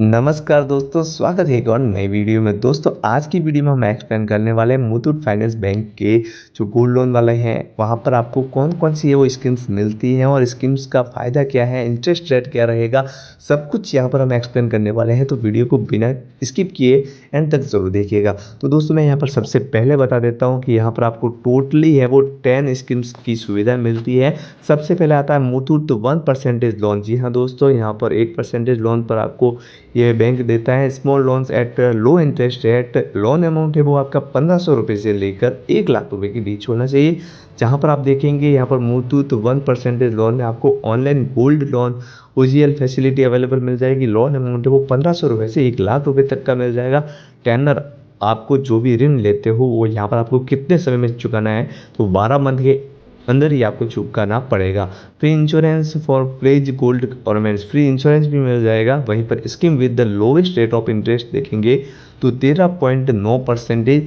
नमस्कार दोस्तों, स्वागत है एक और नई वीडियो में। दोस्तों आज की वीडियो में हम एक्सप्लेन करने वाले हैं मुथूट फाइनेंस बैंक के जो गोल्ड लोन वाले हैं वहाँ पर आपको कौन कौन सी वो स्कीम्स मिलती हैं और स्कीम्स का फ़ायदा क्या है, इंटरेस्ट रेट क्या रहेगा, सब कुछ यहाँ पर हम एक्सप्लेन करने वाले हैं। तो वीडियो को बिना स्किप किए एंड तक ज़रूर देखिएगा। तो दोस्तों मैं यहाँ पर सबसे पहले बता देता हूँ कि यहाँ पर आपको टोटली है वो 10 स्कीम्स की सुविधा मिलती है। सबसे पहले आता है मुथूट 1% लोन। जी हाँ दोस्तों, यहाँ पर 1% लोन पर आपको ये बैंक देता है small loans at low interest rate. Loan amount है वो आपका 1500 रुपये से लेकर 1 लाख रुपए के बीच होना चाहिए। जहाँ पर आप देखेंगे यहाँ पर मुथूट 1% लोन में आपको online gold loan OGL facility available मिल जाएगी। लोन अमाउंट है वो 1500 रुपये से 1 लाख रुपए तक का मिल जाएगा। टेनर आपको जो भी ऋण लेते हो वो यहाँ पर आपको कितने समय में चुकाना है, तो 12 मंथ के अंदर ही आपको चुकाना पड़ेगा। Free insurance for pledge gold ornaments, free insurance भी मिल जाएगा। वहीं पर scheme with the lowest rate of interest देखेंगे तो 13.9%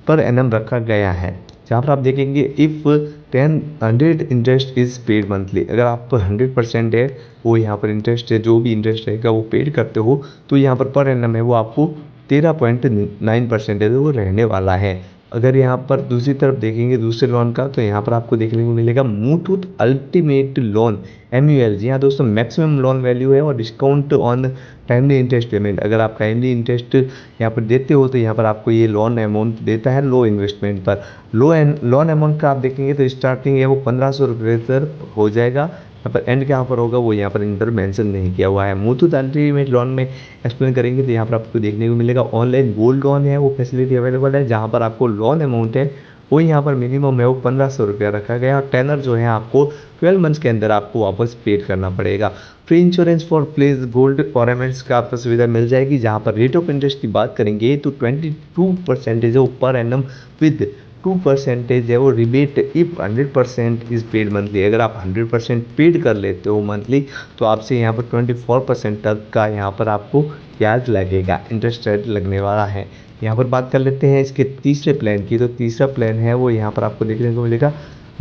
पर एनम रखा गया है। जहाँ पर आप देखेंगे if 100 interest is paid monthly, अगर आप 100% है वो यहाँ पर इंटरेस्ट है, जो भी इंटरेस्ट रहेगा वो पेड करते हो, तो यहाँ पर एनम है वो आपको 13.9% है वो रहने वाला है। अगर यहाँ पर दूसरी तरफ देखेंगे दूसरे लोन का, तो यहाँ पर आपको देखने को मिलेगा मुथूट अल्टीमेट लोन MUL। जी हाँ दोस्तों, मैक्सिमम लोन वैल्यू है और discount on timely interest payment. अगर आप टाइमली इंटरेस्ट यहाँ पर देते हो तो यहाँ पर आपको ये लोन अमाउंट देता है लो इन्वेस्टमेंट पर। लोन अमाउंट का आप देखेंगे तो स्टार्टिंग है वो 1500 रुपये पर हो जाएगा। यहाँ पर एंड कहाँ पर होगा वो यहाँ पर इंटर मेंशन नहीं किया हुआ है। मुथूट अल्टीमेट लोन में एक्सप्लेन करेंगे तो यहाँ पर आपको देखने को मिलेगा ऑनलाइन गोल्ड लोन है वो फैसिलिटी अवेलेबल है। जहाँ पर आपको लोन अमाउंट है वो यहाँ पर मिनिमम है वो 1500 रुपया रखा गया और टेनर जो है आपको 12 मंथ्स के अंदर आपको वापस पेड करना पड़ेगा। Free insurance for place gold ornaments का आपको सुविधा मिल जाएगी। जहाँ पर रेट ऑफ इंटरेस्ट की बात करेंगे तो 22% है पर एनम विद 2% है वो rebate if 100% is paid monthly. अगर आप 100% पेड कर लेते हो मंथली तो आपसे यहाँ पर 24% तक का यहाँ पर आपको ब्याज लगेगा, इंटरेस्ट रेट लगने वाला है। यहाँ पर बात कर लेते हैं इसके तीसरे प्लान की। तो तीसरा प्लान है वो यहाँ पर आपको देखने को मिलेगा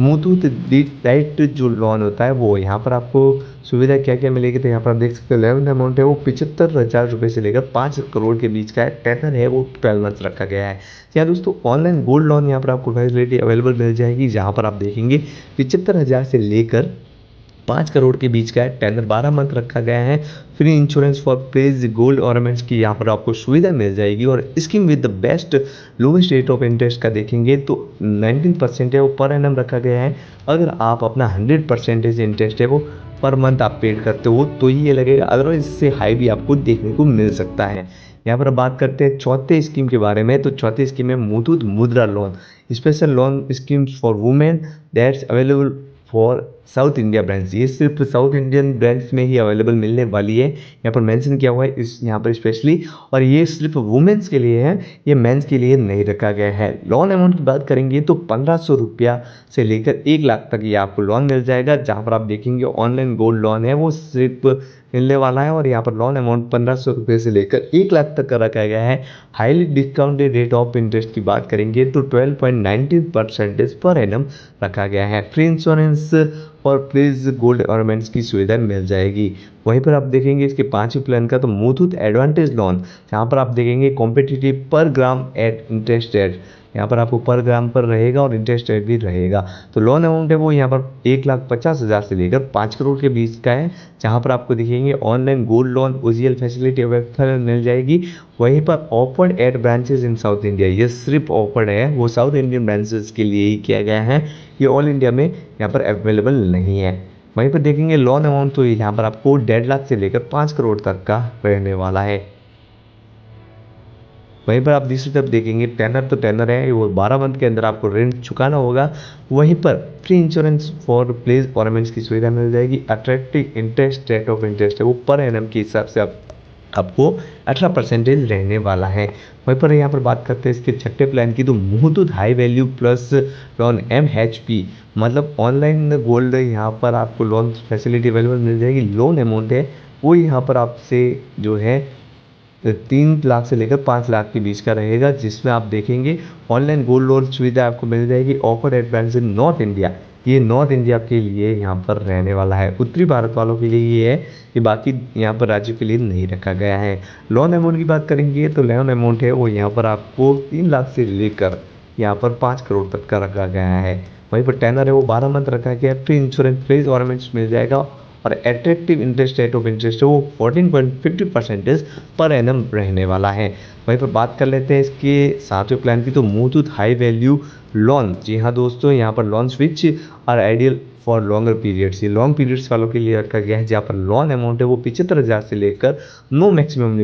मुथूट डाइट जो लोन होता है वो यहाँ पर आपको सुविधा क्या क्या मिलेगी। तो यहाँ पर आप देख सकते हो लेवल अमाउंट है वो 75,000 रुपये से लेकर 5 करोड़ के बीच का है। टेनर है वो 12 मंथ रखा गया है। यहाँ दोस्तों ऑनलाइन गोल्ड लोन यहाँ पर आपको फैसिलिटी अवेलेबल मिल जाएगी। जहाँ पर आप देखेंगे 75,000 से लेकर 5 करोड़ के बीच का है। टेनर 12 मंथ रखा गया है। Free insurance for pledge gold ornaments की यहाँ पर आपको सुविधा मिल जाएगी। और scheme with the best lowest rate of interest का देखेंगे तो 19% है वो पर एनम रखा गया है। अगर आप अपना 100% इंटरेस्ट है वो पर मंथ आप पेड करते हो तो ही ये लगेगा, अदरवाइज इससे हाई भी आपको देखने को मिल सकता है। यहाँ पर बात करते हैं चौथे स्कीम के बारे में। तो चौथी स्कीम है मुथूट मुद्रा loan, special loan schemes for women that's available for south India branch. ये सिर्फ साउथ इंडियन ब्रांच में ही अवेलेबल मिलने वाली है। यहाँ पर मेंशन किया हुआ है इस यहाँ पर स्पेशली, और ये सिर्फ वुमेन्स के लिए है, ये मेंस के लिए नहीं रखा गया है। लोन अमाउंट की बात करेंगे तो 1500 रुपया से लेकर 1 लाख तक ये आपको लोन मिल जाएगा। जहाँ पर आप देखेंगे ऑनलाइन गोल्ड लोन है वो सिर्फ मिलने वाला है और यहाँ पर लोन अमाउंट 1500 रुपये से लेकर 1 लाख तक का रखा गया है। Highly discounted rate of interest की बात करेंगे तो 12.19% पर एनम रखा गया है। फ्री इंश्योरेंस और प्लीज गोल्ड ऑर्नामेंट्स की सुविधा मिल जाएगी। वहीं पर आप देखेंगे इसके पांचवें प्लान का तो मुथूट एडवांटेज लोन, जहाँ पर आप देखेंगे कॉम्पिटिटिव पर ग्राम एट इंटरेस्ट रेट। यहाँ पर आपको पर ग्राम पर रहेगा और इंटरेस्ट रेट भी रहेगा। तो लोन अमाउंट है वो यहाँ पर 1,50,000 से लेकर 5 करोड़ के बीच का है। जहाँ पर आपको दिखेंगे online gold loan OGL facility available मिल जाएगी। वहीं पर offered at branches in South India, ये सिर्फ ऑफर्ड है वो साउथ इंडियन ब्रांचेस के लिए ही किया गया है, ये ऑल इंडिया में यहाँ पर अवेलेबल नहीं है। वहीं पर देखेंगे लोन अमाउंट तो यहाँ पर आपको 1.5 लाख से लेकर 5 करोड़ तक का रहने वाला है। वहीं पर आप दूसरी तरफ देखेंगे टेनर तो टेनर है वो 12 मंथ के अंदर आपको ऋण चुकाना होगा। वहीं पर free insurance for place ornaments की सुविधा मिल जाएगी। Attractive interest rate of interest है वो पर एनम के हिसाब से आपको 18% रहने वाला है। वहीं पर यहाँ पर बात करते हैं इसके छठे प्लान की तो Muthoot high value plus lone MHP, मतलब ऑनलाइन गोल्ड यहाँ पर आपको लोन फैसिलिटी अवेलेबल मिल जाएगी। लोन अमाउंट है वो यहाँ पर आपसे जो है 3 लाख से लेकर 5 लाख के बीच का रहेगा। जिसमें आप देखेंगे ऑनलाइन गोल्ड लोन सुविधा आपको मिल जाएगी। Offer at bank in north India ये नॉर्थ इंडिया के लिए यहाँ पर रहने वाला है। उत्तरी भारत वालों के लिए ये है कि बाकी यहाँ पर राज्यों के लिए नहीं रखा गया है। लोन अमाउंट की बात करेंगे तो लोन अमाउंट है वो यहाँ पर आपको 3 लाख से लेकर यहाँ पर 5 करोड़ तक का रखा गया है। वहीं पर टेनर है वो 12 मंथ रखा गया है। फ्री इंश्योरेंस फ्री ऑर्नामेंट्स मिल जाएगा और attractive interest rate of interest है वो 14.50% पर एनम रहने वाला है। वहीं पर बात कर लेते हैं इसके सातवें प्लान की, तो मुथूट हाई वैल्यू लोन। जी हाँ दोस्तों, यहाँ पर loan switch are ideal for longer periods. ये लॉन्ग पीरियड्स वालों के लिए रखा गया है, जहाँ पर लोन अमाउंट है वो 75,000 से लेकर नो मैक्सिमम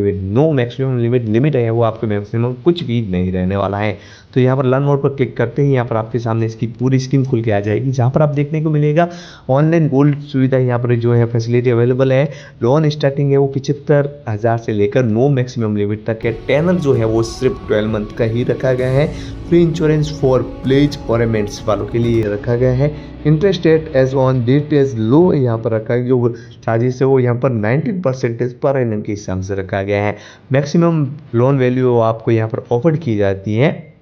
लिमिट लिमिट है वो आपको मैक्सिमम कुछ भी नहीं रहने वाला है। तो यहाँ पर लर्न मोर पर क्लिक करते ही यहाँ पर आपके सामने इसकी पूरी स्कीम खुल के आ जाएगी, जहाँ पर आप देखने को मिलेगा ऑनलाइन गोल्ड सुविधा यहाँ पर जो है फैसिलिटी अवेलेबल है। लोन स्टार्टिंग है वो 75,000 से लेकर नो मैक्सिमम लिमिट तक है। टेनर जो है वो सिर्फ 12 मंथ का ही रखा गया है। Free insurance for pledge ornaments वालों के लिए रखा गया है। Interest rate as on date is low यहाँ पर रखा है। जो चार्जेस है वो यहाँ पर 19% पर एनम के हिसाब से रखा गया है। मैक्सिमम लोन वैल्यू आपको यहाँ पर ऑफर की जाती है,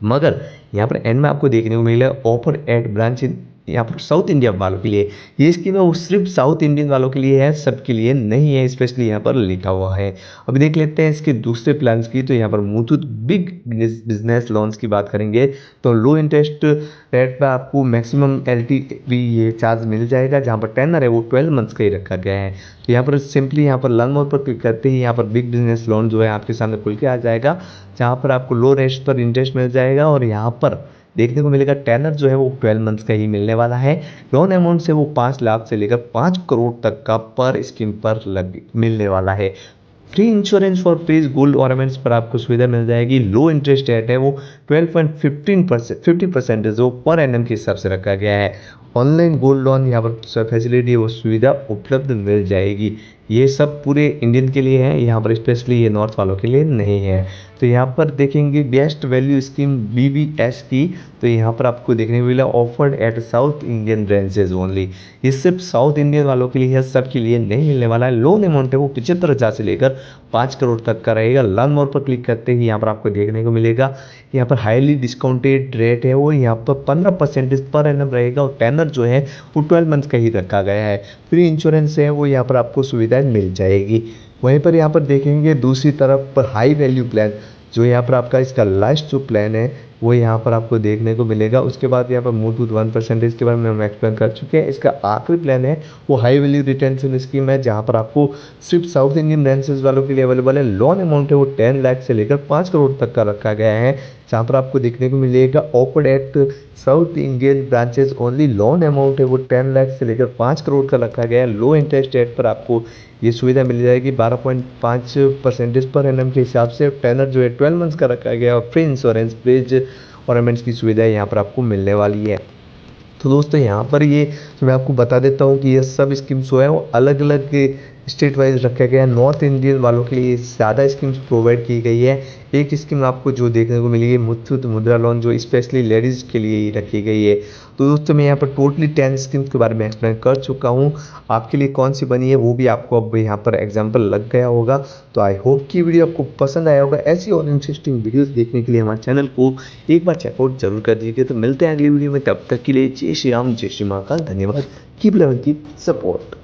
मगर यहाँ पर एंड में आपको देखने को मिलेगा ऑफर एट ब्रांच यहाँ पर साउथ इंडिया वालों के लिए। ये स्कीम है वो सिर्फ साउथ इंडियन वालों के लिए है, सबके लिए नहीं है, स्पेशली यहाँ पर लिखा हुआ है। अभी देख लेते हैं इसके दूसरे प्लान्स की। तो यहाँ पर मुथूट बिग बिजनेस लोन्स की बात करेंगे तो लो इंटरेस्ट रेट पर आपको मैक्सिमम LTV ये चार्ज मिल जाएगा, जहाँ पर टेनर है वो 12 मंथ्स का ही रखा गया है। तो यहाँ पर सिंपली यहाँ पर लर्न मोर पर क्लिक करते ही यहाँ पर बिग बिजनेस लोन जो है आपके सामने खुल के आ जाएगा, जहाँ पर आपको लो रेट पर इंटरेस्ट मिल जाएगा और यहाँ पर देखने को मिलेगा टेनर जो है वो 12 मंथ्स का ही मिलने वाला है। लोन अमाउंट से वो 5 लाख से लेकर 5 करोड़ तक का पर स्कीम पर मिलने वाला है। Free insurance for please gold ornaments पर आपको सुविधा मिल जाएगी। लो इंटरेस्ट रेट है वो 12.15% जो पर एनम के हिसाब से रखा गया है। ऑनलाइन गोल्ड लोन यहाँ पर फैसिलिटी वो सुविधा उपलब्ध मिल जाएगी। ये सब पूरे इंडियन के लिए है, यहाँ पर स्पेशली ये नॉर्थ वालों के लिए नहीं है। तो यहाँ पर देखेंगे बेस्ट वैल्यू स्कीम BBS की, तो यहाँ पर आपको देखने को मिला offered eight south Indian branches only. ये सिर्फ साउथ इंडियन वालों के लिए है, सबके लिए नहीं मिलने वाला है। लोन अमाउंट है वो 75,000 से लेकर 5 करोड़ तक का रहेगा। लर्न मोर पर क्लिक करते ही यहाँ पर आपको देखने को मिलेगा यहाँ पर हाईली डिस्काउंटेड रेट है वो यहाँ पर 15% पर एनम रहेगा और टेनर जो है वो 12 मंथ का ही रखा गया है। फ्री इंश्योरेंस है वो यहाँ पर आपको सुविधाएं मिल जाएगी। वहीं पर यहाँ पर देखेंगे दूसरी तरफ पर हाई वैल्यू प्लान, जो यहाँ पर आपका इसका लास्ट जो प्लान है वो यहाँ पर आपको देखने को मिलेगा। उसके बाद यहाँ पर मुथूट 1% के बारे में हम एक्सप्लेन कर चुके हैं। इसका आखिरी प्लान है वो हाई वैल्यू रिटेंशन स्कीम है, जहाँ पर आपको सिर्फ साउथ इंडियन ब्रांचेस वालों के लिए अवेलेबल है। लोन अमाउंट है वो 10 लाख से लेकर 5 करोड़ तक का रखा गया है, जहाँ पर आपको देखने को मिलेगा offered eight south Indian branches only. Loan amount है वो 10 लाख से लेकर 5 करोड़ का रखा गया है। लो इंटरेस्ट रेट पर आपको ये सुविधा मिल जाएगी 12.5% पर एनम के हिसाब से। टेनर जो है 12 मंथ्स का रखा गया और फ्री इंश्योरेंस प्लीज ऑर्नामेंट्स की सुविधा यहाँ पर आपको मिलने वाली है। तो दोस्तों यहाँ पर ये मैं आपको बता देता हूँ कि ये सब स्कीम्स जो है वो अलग अलग स्टेट वाइज रखा गया है। नॉर्थ इंडियन वालों के लिए ज़्यादा स्कीम्स प्रोवाइड की गई है। एक स्कीम आपको जो देखने को मिलेगी मुथूट मुद्रा लोन, जो स्पेशली लेडीज़ के लिए ही रखी गई है। तो दोस्तों मैं यहाँ पर टोटली 10 स्कीम्स के बारे में एक्सप्लेन कर चुका हूँ। आपके लिए कौन सी बनी है वो भी आपको अब यहाँ पर एग्जाम्पल लग गया होगा। तो आई होप कि वीडियो आपको पसंद आया होगा। ऐसी और इंटरेस्टिंग वीडियोस देखने के लिए हमारे चैनल को एक बार चेकआउट जरूर कर दीजिए। तो मिलते हैं अगली वीडियो में, तब तक के लिए जय श्री राम, जय श्री महाकाल। धन्यवाद। Keep loving, keep support.